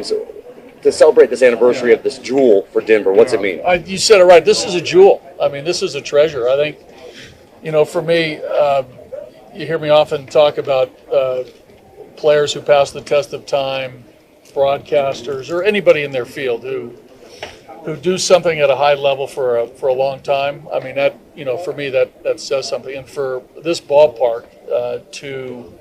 So, to celebrate this anniversary of this jewel for Denver, what's it mean? You said it right. This is a jewel. I mean, this is a treasure. I think, for me, you hear me often talk about players who pass the test of time, broadcasters, or anybody in their field who do something at a high level for a long time. I mean, that for me that says something. And for this ballpark to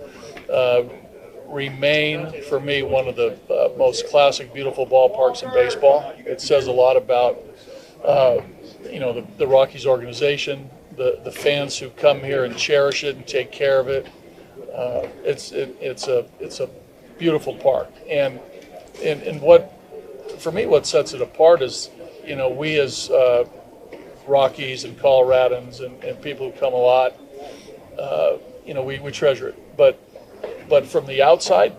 remain, for me, one of the most classic, beautiful ballparks in baseball, it says a lot about the Rockies organization, the fans who come here and cherish it and take care of it. It's a beautiful park, and what for me what sets it apart is we as Rockies and Coloradans and people who come a lot, we treasure it. But from the outside,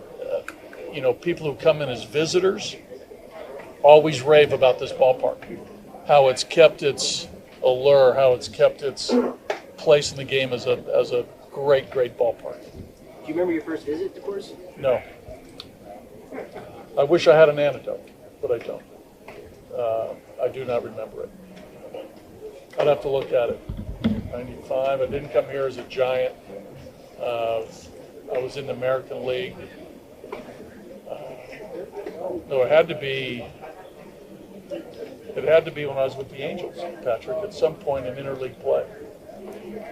people who come in as visitors always rave about this ballpark, how it's kept its allure, how it's kept its place in the game as a great ballpark. Do you remember your first visit to Coors? No. I wish I had an anecdote, but I don't. I do not remember it. I'd have to look at it. 95. I didn't come here as a Giant. I was in the American League. No, it had to be when I was with the Angels, Patrick, at some point in interleague play.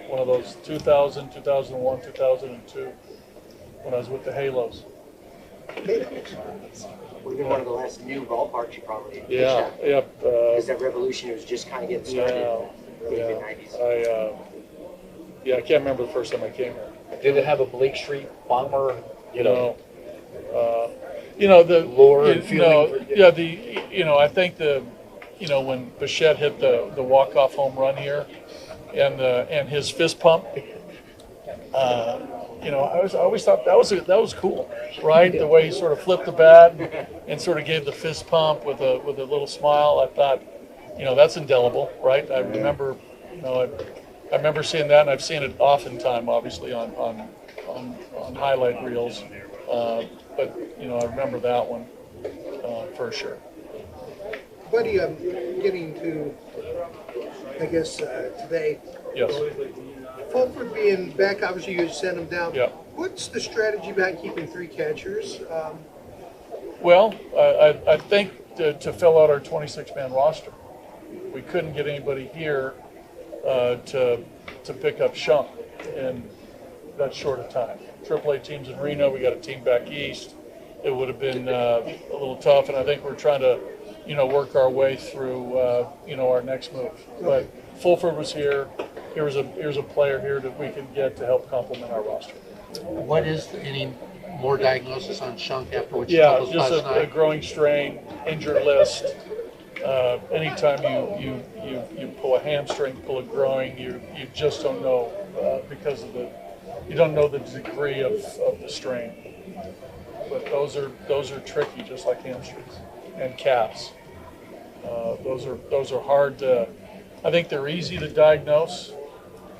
One of those 2000, 2001, 2002, when I was with the Halos. Would have been one of the last new ballparks you probably pitched Yeah, at. yeah. Because that revolution was just kind of getting started in the mid-90s. I can't remember the first time I came here. Did it have a Blake Street bomber? The lore and feeling. I think when Bichette hit the walk-off home run here, and his fist pump, I always thought that was cool, right? The way he sort of flipped the bat and sort of gave the fist pump with a little smile. I thought, that's indelible, right? I remember, I remember seeing that, and I've seen it oftentimes, obviously on highlight reels. But I remember that one for sure. Buddy, I'm getting to, I guess, today. Yes. Fulford being back, obviously you sent him down. Yeah. What's the strategy behind keeping three catchers? Well, I think to fill out our 26-man roster, we couldn't get anybody here to pick up Shunk in that short of time. AAA teams in Reno, we got a team back east. It would have been a little tough, and I think we're trying to, work our way through, our next move. But Fulford was here. Here's a player here that we can get to help complement our roster. What is any more diagnosis on Shunk after what you told us just last night? a growing strain, injured list. Anytime you pull a hamstring, pull a groin, you just don't know because of you don't know the degree of the strain. But those are tricky, just like hamstrings and calves. Those are hard to. I think they're easy to diagnose.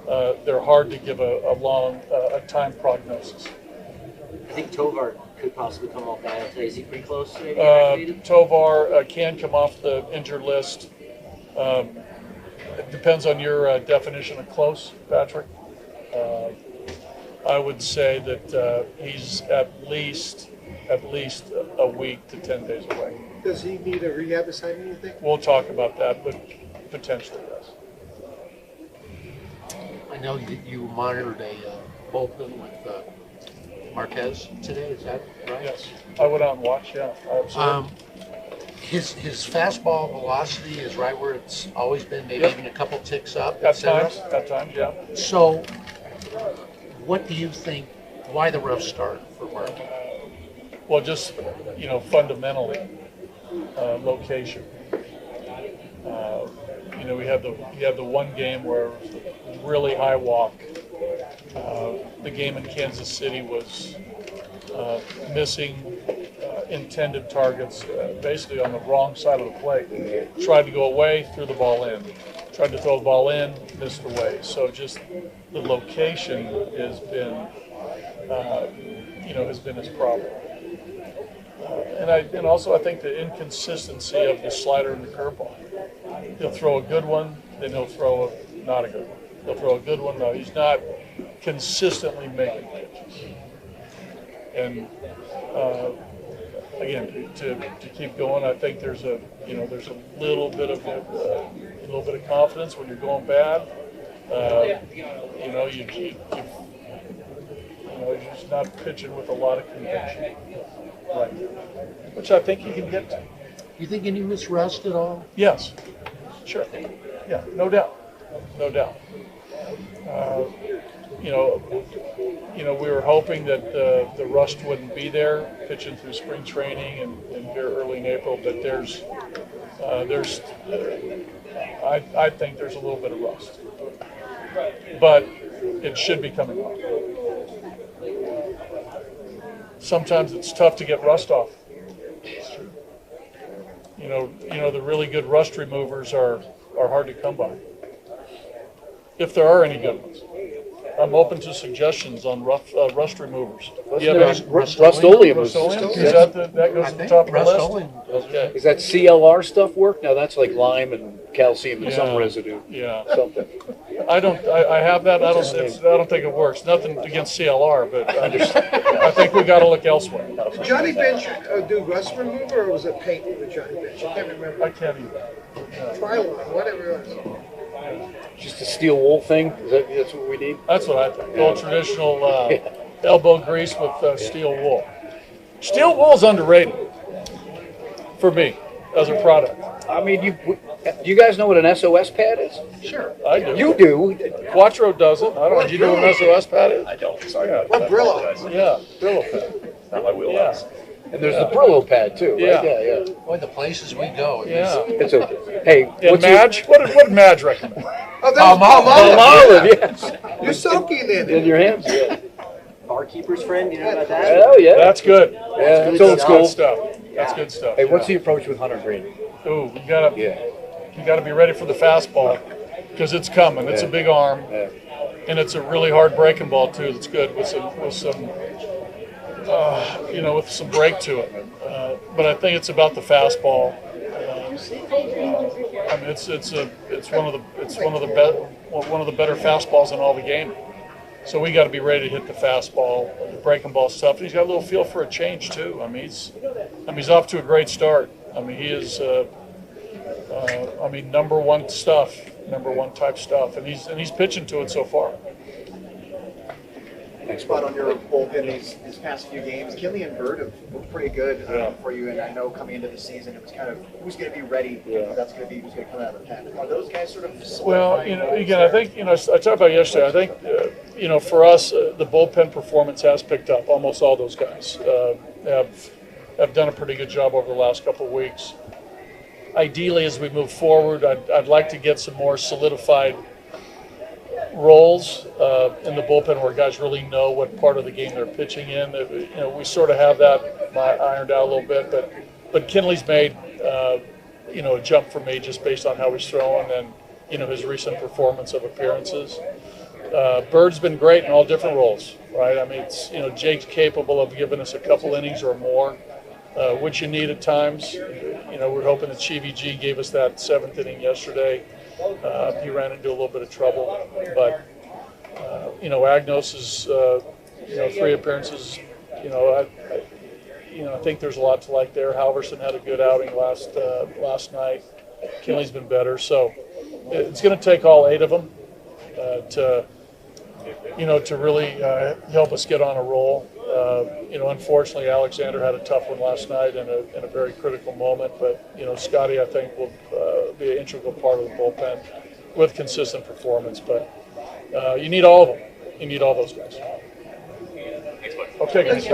They're hard to give a time prognosis. I think Tovar could possibly come off that today. Is he pretty close to maybe activated? Tovar can come off the injured list. It depends on your definition of close, Patrick. I would say that he's at least a week to 10 days away. Does he need a rehab assignment, you think? We'll talk about that, but potentially yes. I know you monitored a bullpen with Marquez today. Is that right? Yes, I went out and watched. Yeah, absolutely. His fastball velocity is right where it's always been, maybe even a couple ticks up. At times, yeah. So, what do you think? Why the rough start for Mark? Well, just fundamentally, location. We had the one game where it was really high walk. The game in Kansas City was missing intended targets, basically on the wrong side of the plate. Tried to go away, threw the ball in. Tried to throw the ball in, missed away. So just the location has been his problem. And also I think the inconsistency of the slider and the curveball. He'll throw a good one, then he'll throw not a good one. He'll throw a good one. No, he's not consistently making pitches. And again, to keep going, I think there's a little bit of confidence when you're going bad. You're just not pitching with a lot of conviction right now, which I think you can get to. You think any miss rest at all? Yes, sure. Yeah, no doubt. We were hoping that the rust wouldn't be there pitching through spring training and here early in April, but I think there's a little bit of rust, but it should be coming off. Sometimes it's tough to get rust off. The really good rust removers are hard to come by. If there are any good ones. I'm open to suggestions on rust removers. Yeah, Rust-Oleum was. Rust-Oleum? Is that goes to the top of the list? Okay. Is that CLR stuff work? No, that's like lime and calcium and some residue. Yeah. Something. I have that. I don't think it works. Nothing against CLR, but I think we got to look elsewhere. Did Johnny Bench do rust remover, or was it paint with Johnny Bench? I can't remember. I can't even. Trilon, whatever it was. Just a steel wool thing? That's what we need? That's what I think. Old traditional elbow grease with steel wool. Steel wool is underrated for me as a product. I mean, you guys know what an SOS pad is? Sure, I do. You do? Quattro doesn't. I don't know. Do you know what an SOS pad is? I don't. Sorry. What Brillo? Yeah, Brillo pad. Not my wheelhouse. And there's the Brillo pad too, right? Yeah. Boy, the places we go. Yeah. It's okay. Hey, And Madge? What did Madge recommend? Oh, that's Olive, yes. You're soaking in In it. your hands? Yeah. Barkeeper's friend, you know about that? Oh, yeah. That's good. Yeah, it's That's old good school. stuff. That's good stuff. Hey, what's the approach with Hunter Green? Ooh, you gotta be ready for the fastball because it's coming. It's a big arm, Yeah. and it's a really hard breaking ball too. That's good with some break to it. But I think it's about the fastball. I mean, it's one of the better fastballs in all the game. So we got to be ready to hit the fastball, the breaking ball stuff. He's got a little feel for a change too. I mean, he's off to a great start. I mean, he is. Number one type stuff, and he's pitching to it so far. Next spot on your bullpen these past few games. Kinley and Bird have looked pretty good for you, and I know coming into the season it was kind of who's going to be ready. Who's going to come out of the pen. Are those guys sort of solidifying? Well, again, I think I talked about yesterday. I think for us, the bullpen performance has picked up. Almost all those guys have done a pretty good job over the last couple of weeks. Ideally, as we move forward, I'd like to get some more solidified roles in the bullpen where guys really know what part of the game they're pitching in. We sort of have that ironed out a little bit, but Kinley's made a jump for me just based on how he's throwing and his recent performance of appearances. Bird's been great in all different roles, right? I mean, Jake's capable of giving us a couple innings or more, which you need at times. We're hoping that CVG gave us that seventh inning yesterday. He ran into a little bit of trouble, but Agnos is 3 appearances. I think there's a lot to like there. Halverson had a good outing last night. Kinley's been better, so it's going to take all 8 of them to really help us get on a roll. Unfortunately, Alexander had a tough one last night in a very critical moment, but Scotty, I think, will be an integral part of the bullpen with consistent performance. But you need all of them. You need all those guys. Okay, guys.